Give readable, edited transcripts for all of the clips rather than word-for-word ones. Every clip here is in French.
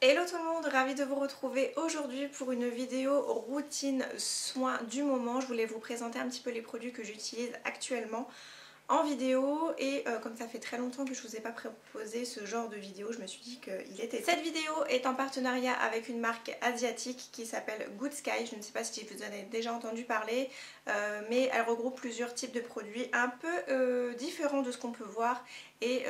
Hello tout le monde, ravie de vous retrouver aujourd'hui pour une vidéo routine soin du moment. Je voulais vous présenter un petit peu les produits que j'utilise actuellement en vidéo et comme ça fait très longtemps que je vous ai pas proposé ce genre de vidéo, je me suis dit qu'il était temps. Cette vidéo est en partenariat avec une marque asiatique qui s'appelle Good Sky. Je ne sais pas si vous en avez déjà entendu parler, mais elle regroupe plusieurs types de produits un peu différents de ce qu'on peut voir. Et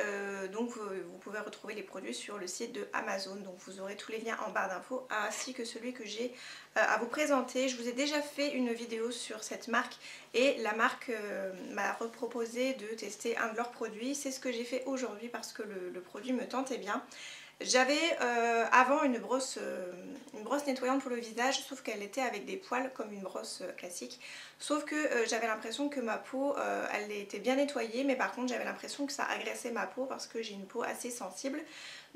donc vous pouvez retrouver les produits sur le site de Amazon, donc vous aurez tous les liens en barre d'infos ainsi que celui que j'ai à vous présenter. Je vous ai déjà fait une vidéo sur cette marque et la marque m'a reproposé de tester un de leurs produits. C'est ce que j'ai fait aujourd'hui parce que le produit me tentait bien. J'avais avant une brosse nettoyante pour le visage, sauf qu'elle était avec des poils comme une brosse classique. Sauf que j'avais l'impression que ma peau, elle était bien nettoyée, mais par contre j'avais l'impression que ça agressait ma peau parce que j'ai une peau assez sensible.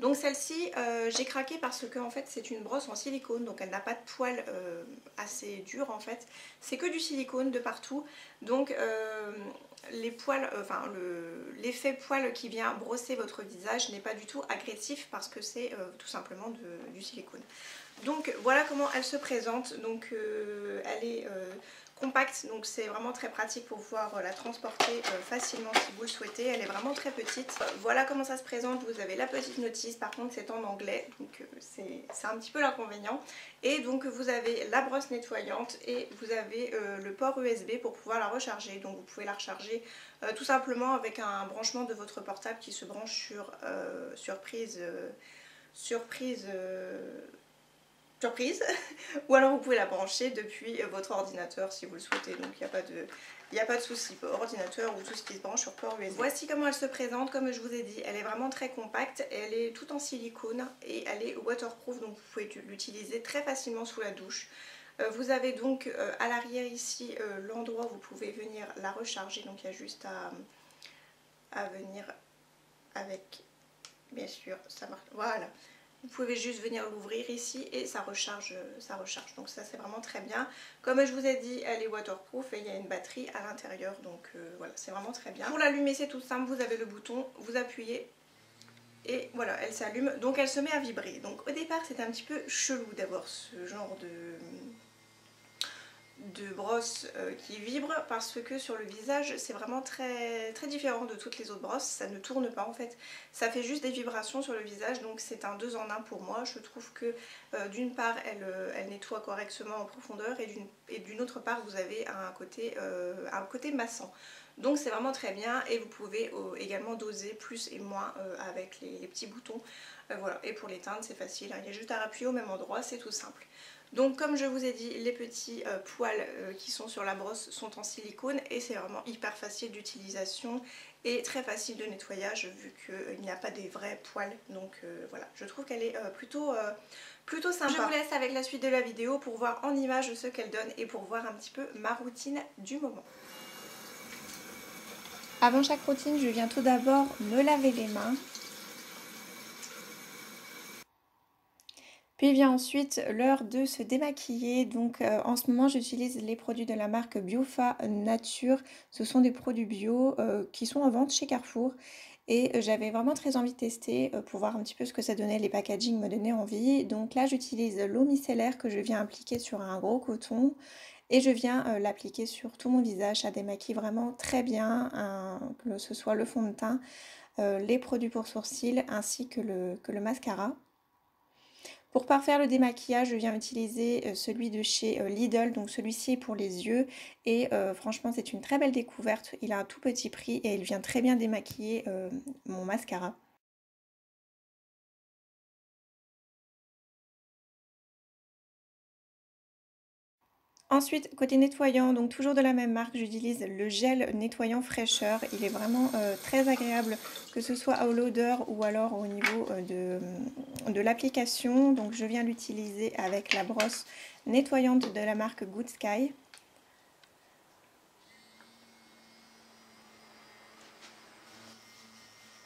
Donc celle-ci, j'ai craqué parce que en fait c'est une brosse en silicone, donc elle n'a pas de poils assez durs en fait. C'est que du silicone de partout, donc les poils, l'effet poil qui vient brosser votre visage n'est pas du tout agressif parce que c'est tout simplement du silicone. Donc voilà comment elle se présente. Donc elle est compacte, donc c'est vraiment très pratique pour pouvoir la transporter facilement si vous le souhaitez. Elle est vraiment très petite. Voilà comment ça se présente. Vous avez la petite notice, par contre c'est en anglais, donc c'est un petit peu l'inconvénient. Et donc vous avez la brosse nettoyante et vous avez le port USB pour pouvoir la recharger. Donc vous pouvez la recharger tout simplement avec un branchement de votre portable qui se branche sur prise ou alors vous pouvez la brancher depuis votre ordinateur si vous le souhaitez, donc il n'y a pas de souci, ordinateur ou tout ce qui se branche sur port USB. Voici comment elle se présente. Comme je vous ai dit, elle est vraiment très compacte, elle est toute en silicone et elle est waterproof, donc vous pouvez l'utiliser très facilement sous la douche. Vous avez donc à l'arrière ici l'endroit où vous pouvez venir la recharger, donc il y a juste à venir avec, bien sûr, ça marche, voilà. Vous pouvez juste venir l'ouvrir ici et ça recharge, donc ça c'est vraiment très bien. Comme je vous ai dit, elle est waterproof et il y a une batterie à l'intérieur, donc voilà, c'est vraiment très bien. Pour l'allumer c'est tout simple, vous avez le bouton, vous appuyez et voilà, elle s'allume, donc elle se met à vibrer. Donc au départ c'est un petit peu chelou d'avoir ce genre de brosse qui vibre parce que sur le visage c'est vraiment très différent de toutes les autres brosses. Ça ne tourne pas en fait, ça fait juste des vibrations sur le visage, donc c'est un 2 en 1 pour moi. Je trouve que d'une part elle nettoie correctement en profondeur et d'une autre part vous avez un côté massant, donc c'est vraiment très bien. Et vous pouvez également doser plus et moins avec les petits boutons, voilà. Et pour l'éteindre c'est facile, hein. Il y a juste à appuyer au même endroit, c'est tout simple. Donc comme je vous ai dit, les petits poils qui sont sur la brosse sont en silicone et c'est vraiment hyper facile d'utilisation et très facile de nettoyage vu qu'il n'y a pas des vrais poils. Donc voilà, je trouve qu'elle est plutôt sympa. Je vous laisse avec la suite de la vidéo pour voir en image ce qu'elle donne et pour voir un petit peu ma routine du moment. Avant chaque routine, je viens tout d'abord me laver les mains. Puis vient ensuite l'heure de se démaquiller. Donc en ce moment j'utilise les produits de la marque Biofa Nature. Ce sont des produits bio qui sont en vente chez Carrefour. Et j'avais vraiment très envie de tester pour voir un petit peu ce que ça donnait. Les packaging me donnaient envie. Donc là j'utilise l'eau micellaire que je viens appliquer sur un gros coton. Et je viens l'appliquer sur tout mon visage. Ça démaquille vraiment très bien, que ce soit le fond de teint, les produits pour sourcils ainsi que le mascara. Pour parfaire le démaquillage, je viens utiliser celui de chez Lidl, donc celui-ci est pour les yeux et franchement c'est une très belle découverte. Il a un tout petit prix et il vient très bien démaquiller mon mascara. Ensuite, côté nettoyant, donc toujours de la même marque, j'utilise le gel nettoyant fraîcheur. Il est vraiment très agréable, que ce soit à l'odeur ou alors au niveau de l'application. Donc je viens l'utiliser avec la brosse nettoyante de la marque Good Sky.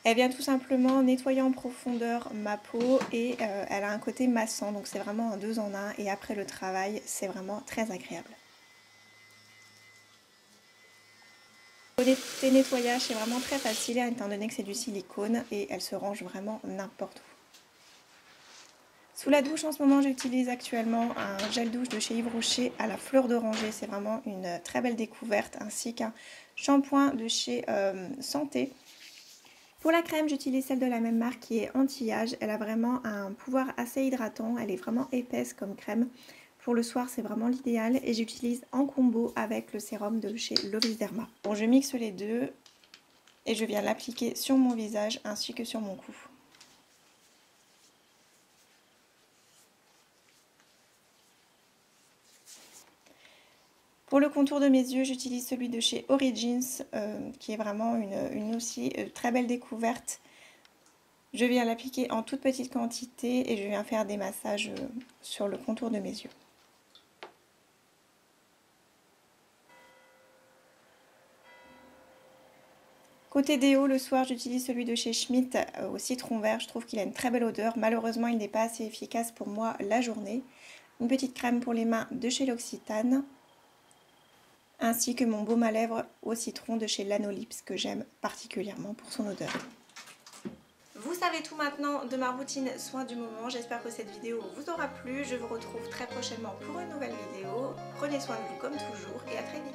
Elle vient tout simplement nettoyer en profondeur ma peau et elle a un côté massant, donc c'est vraiment un 2 en 1 et après le travail c'est vraiment très agréable. Côté nettoyage c'est vraiment très facile étant donné que c'est du silicone et elle se range vraiment n'importe où. Sous la douche en ce moment j'utilise actuellement un gel douche de chez Yves Rocher à la fleur d'oranger, c'est vraiment une très belle découverte, ainsi qu'un shampoing de chez Santé. Pour la crème j'utilise celle de la même marque qui est anti-âge, elle a vraiment un pouvoir assez hydratant, elle est vraiment épaisse comme crème. Pour le soir c'est vraiment l'idéal et j'utilise en combo avec le sérum de chez Lovis Derma. Bon, je mixe les deux et je viens l'appliquer sur mon visage ainsi que sur mon cou. Pour le contour de mes yeux, j'utilise celui de chez Origins, qui est vraiment une aussi très belle découverte. Je viens l'appliquer en toute petite quantité et je viens faire des massages sur le contour de mes yeux. Côté déo, le soir, j'utilise celui de chez Schmitt au citron vert. Je trouve qu'il a une très belle odeur. Malheureusement, il n'est pas assez efficace pour moi la journée. Une petite crème pour les mains de chez L'Occitane, ainsi que mon baume à lèvres au citron de chez Lanolips que j'aime particulièrement pour son odeur. Vous savez tout maintenant de ma routine soin du moment. J'espère que cette vidéo vous aura plu. Je vous retrouve très prochainement pour une nouvelle vidéo. Prenez soin de vous comme toujours et à très vite.